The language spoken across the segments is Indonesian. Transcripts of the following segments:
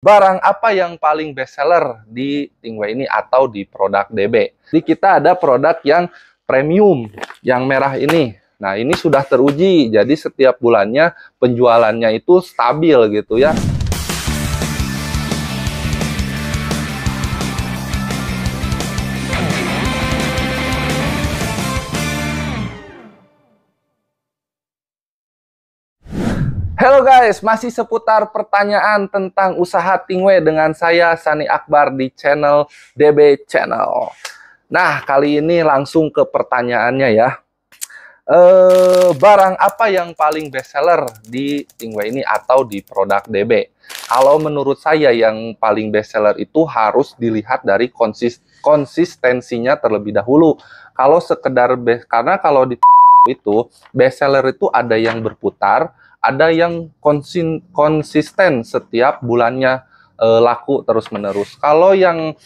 Barang apa yang paling best seller di Tingway ini atau di produk DB? Jadi kita ada produk yang premium, yang merah ini. Nah, ini sudah teruji, jadi setiap bulannya penjualannya itu stabil gitu ya. Halo guys, masih seputar pertanyaan tentang usaha Tingway dengan saya Sani Akbar di channel DB Channel. Nah, kali ini langsung ke pertanyaannya ya. Barang apa yang paling best seller di Tingway ini atau di produk DB? Kalau menurut saya yang paling best seller itu harus dilihat dari konsistensinya terlebih dahulu. Kalau sekedar karena kalau di itu best seller itu ada yang berputar, ada yang konsisten setiap bulannya laku terus-menerus. Kalau yang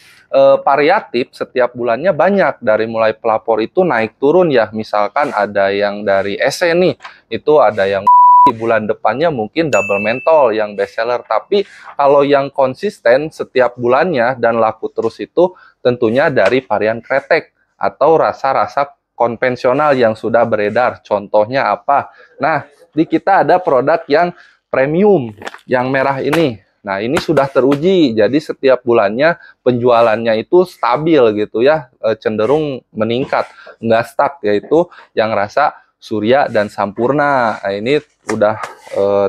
variatif setiap bulannya banyak, dari mulai pelapor itu naik turun ya. Misalkan ada yang dari SE nih, itu ada yang di bulan depannya mungkin double mentol yang best seller. Tapi kalau yang konsisten setiap bulannya dan laku terus itu tentunya dari varian kretek atau rasa-rasa konvensional yang sudah beredar. Contohnya apa? Nah, di kita ada produk yang premium, yang merah ini. Nah, ini sudah teruji, jadi setiap bulannya penjualannya itu stabil gitu ya, cenderung meningkat, nggak stuck, yaitu yang rasa Surya dan Sampurna. Nah, ini udah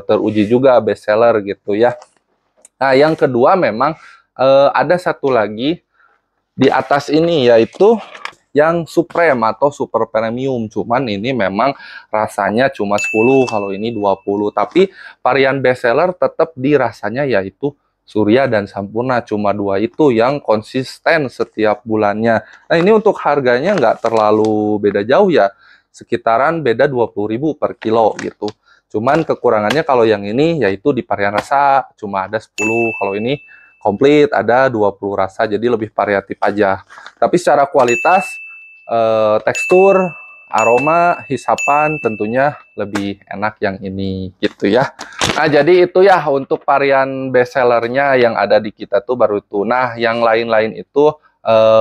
teruji juga best seller gitu ya. Nah, yang kedua memang ada satu lagi di atas ini, yaitu yang Supreme atau super premium. Cuman ini memang rasanya cuma 10, kalau ini 20. Tapi varian best seller tetap di rasanya yaitu Surya dan Sampurna. Cuma dua itu yang konsisten setiap bulannya. Nah, ini untuk harganya nggak terlalu beda jauh ya. Sekitaran beda 20.000 per kilo gitu. Cuman kekurangannya kalau yang ini yaitu di varian rasa cuma ada 10. Kalau ini komplit ada 20 rasa, jadi lebih variatif aja. Tapi secara kualitas, tekstur, aroma, hisapan tentunya lebih enak yang ini gitu ya. Nah, jadi itu ya untuk varian best sellernya yang ada di kita tuh baru itu. Nah, yang lain-lain itu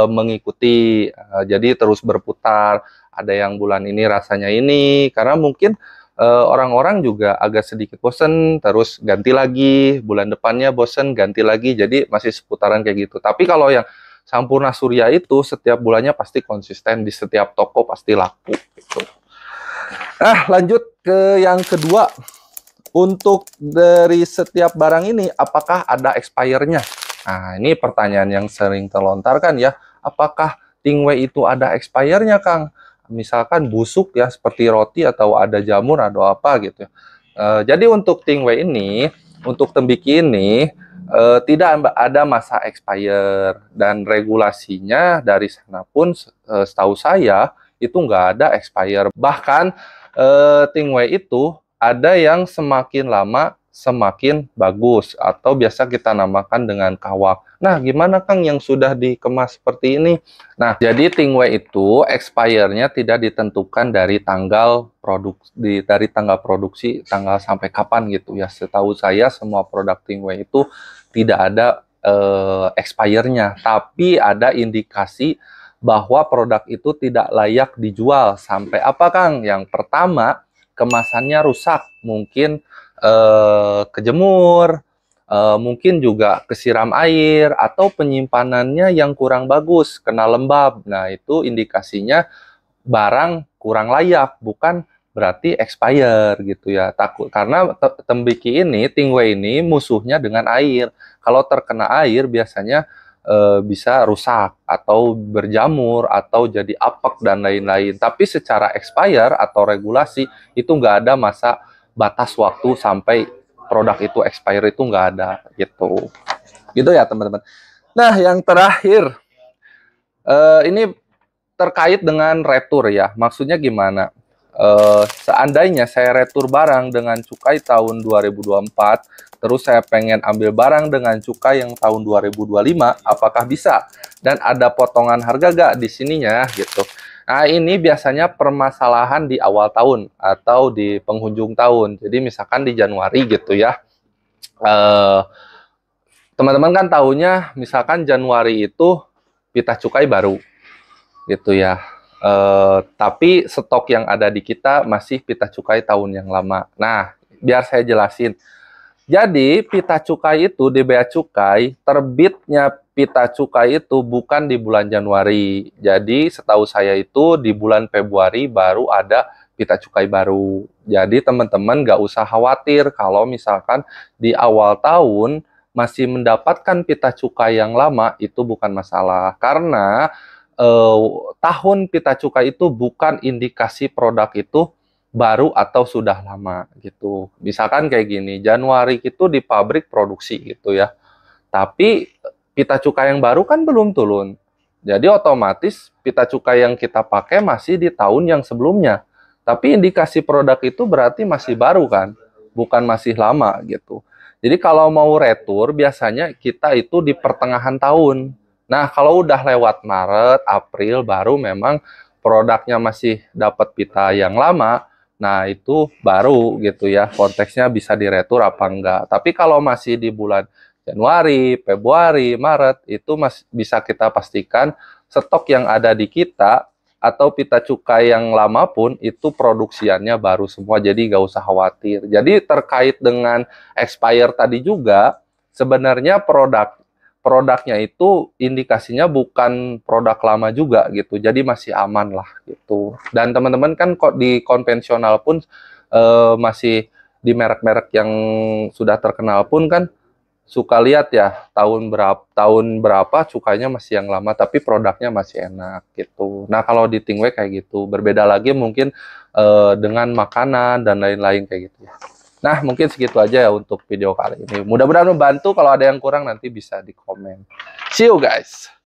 mengikuti, jadi terus berputar. Ada yang bulan ini rasanya ini, karena mungkin orang-orang juga agak sedikit bosen, terus ganti lagi, bulan depannya bosen, ganti lagi, jadi masih seputaran kayak gitu. Tapi kalau yang Sampurna Surya itu setiap bulannya pasti konsisten, di setiap toko pasti laku gitu. Nah, lanjut ke yang kedua. Untuk dari setiap barang ini, apakah ada expire-nya? Nah, ini pertanyaan yang sering terlontarkan ya. Apakah Tingway itu ada expire-nya, Kang? Misalkan busuk ya, seperti roti atau ada jamur atau apa gitu. Jadi untuk Tingway ini, untuk tembiki ini, tidak ada masa expire, dan regulasinya dari sana pun setahu saya itu nggak ada expire. Bahkan Tingway itu ada yang semakin lama semakin bagus, atau biasa kita namakan dengan kawak. Nah, gimana Kang yang sudah dikemas seperti ini? Nah, jadi Tingway itu expire-nya tidak ditentukan dari tanggal produksi, tanggal sampai kapan gitu ya. Setahu saya semua produk Tingway itu tidak ada expire-nya, tapi ada indikasi bahwa produk itu tidak layak dijual. Sampai apa Kang? Yang pertama, kemasannya rusak, mungkin kejemur, mungkin juga kesiram air, atau penyimpanannya yang kurang bagus, kena lembab. Nah, itu indikasinya barang kurang layak, bukan berarti expire gitu ya. Takut karena tembiki ini, Tingway ini musuhnya dengan air. Kalau terkena air biasanya bisa rusak atau berjamur atau jadi apek dan lain-lain. Tapi secara expire atau regulasi itu nggak ada masa batas waktu sampai produk itu expire, itu nggak ada gitu. Gitu ya teman-teman. Nah, yang terakhir ini terkait dengan retur ya. Maksudnya gimana? Seandainya saya retur barang dengan cukai tahun 2024, terus saya pengen ambil barang dengan cukai yang tahun 2025, apakah bisa? Dan ada potongan harga gak di sininya gitu. Nah, ini biasanya permasalahan di awal tahun atau di penghujung tahun. Jadi misalkan di Januari gitu ya. Teman-teman kan tahunya misalkan Januari itu pita cukai baru gitu ya. Tapi stok yang ada di kita masih pita cukai tahun yang lama. Nah, biar saya jelasin. Jadi, pita cukai itu di Bea Cukai, terbitnya pita cukai itu bukan di bulan Januari. Jadi, setahu saya itu di bulan Februari baru ada pita cukai baru. Jadi, teman-teman nggak usah khawatir kalau misalkan di awal tahun masih mendapatkan pita cukai yang lama, itu bukan masalah. Karena eh, tahun pita cukai itu bukan indikasi produk itu baru atau sudah lama gitu. Misalkan kayak gini, Januari itu di pabrik produksi gitu ya. Tapi pita cukai yang baru kan belum turun. Jadi otomatis pita cukai yang kita pakai masih di tahun yang sebelumnya. Tapi indikasi produk itu berarti masih baru kan, bukan masih lama gitu. Jadi kalau mau retur biasanya kita itu di pertengahan tahun. Nah, kalau udah lewat Maret, April baru memang produknya masih dapat pita yang lama. Nah, itu baru gitu ya. Konteksnya bisa diretur apa enggak. Tapi kalau masih di bulan Januari, Februari, Maret, itu bisa kita pastikan stok yang ada di kita atau pita cukai yang lama pun itu produksiannya baru semua, jadi nggak usah khawatir. Jadi terkait dengan expire tadi juga, sebenarnya produknya itu indikasinya bukan produk lama juga gitu, jadi masih aman lah gitu. Dan teman-teman kan kok di konvensional pun masih di merek-merek yang sudah terkenal pun kan suka lihat ya tahun berapa cukainya masih yang lama tapi produknya masih enak gitu. Nah kalau di Tingway kayak gitu, berbeda lagi mungkin dengan makanan dan lain-lain kayak gitu ya. Nah mungkin segitu aja ya untuk video kali ini. Mudah-mudahan membantu. Kalau ada yang kurang nanti bisa di komen. See you guys.